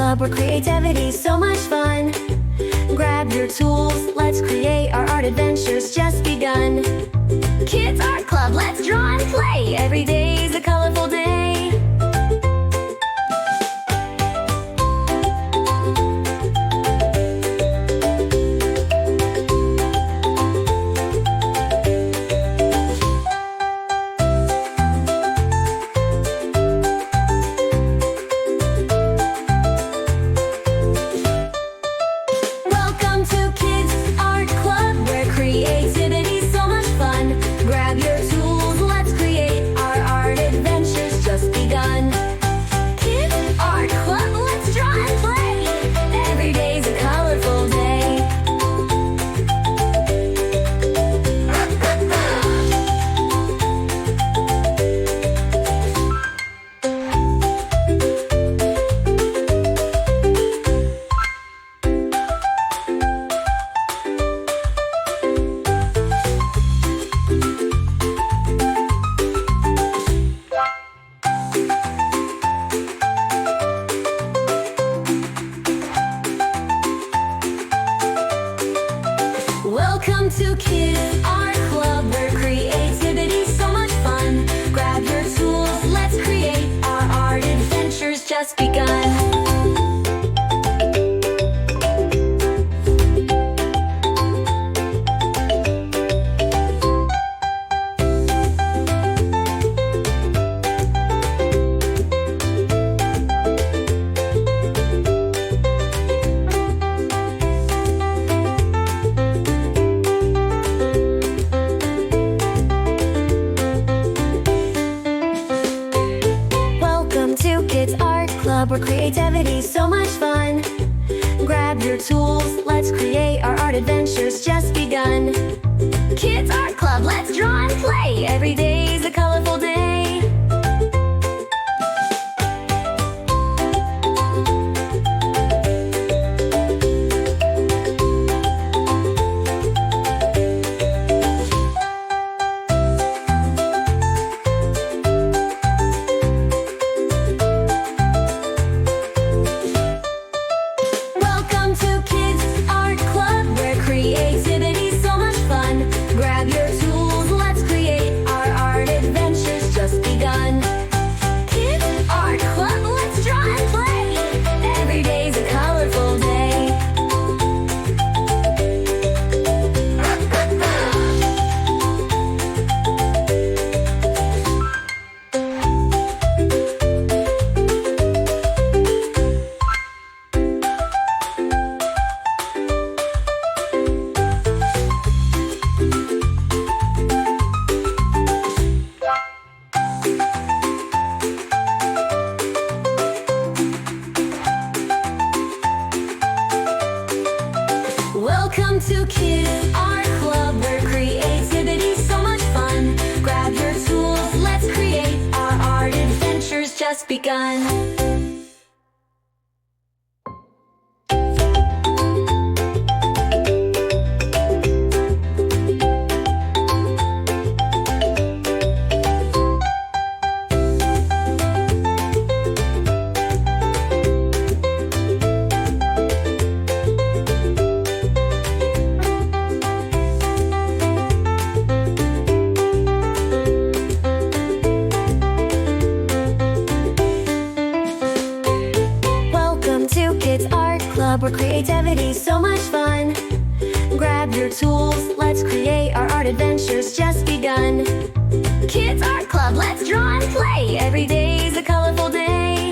Club, where creativity's so much fun. Grab your tools, let's create, our art adventure's just begun. Kids Art Club, let's draw and play, every day's a colorful day. Welcome to Kids Art Club, where creativity's so much fun. Grab your tools, let's create, our art adventure's just begun. Where creativity's so much fun. Grab your tools, let's create, our art adventure's just begun. Kids Art Club, let's draw and play, every day's a colorful day. Welcome to Kids Art Club, where creativity's so much fun. Grab your tools, let's create, our art adventure's just begun. Where creativity's so much fun. Grab your tools, let's create, our art adventure's just begun. Kids Art Club, let's draw and play, every day's a colorful day.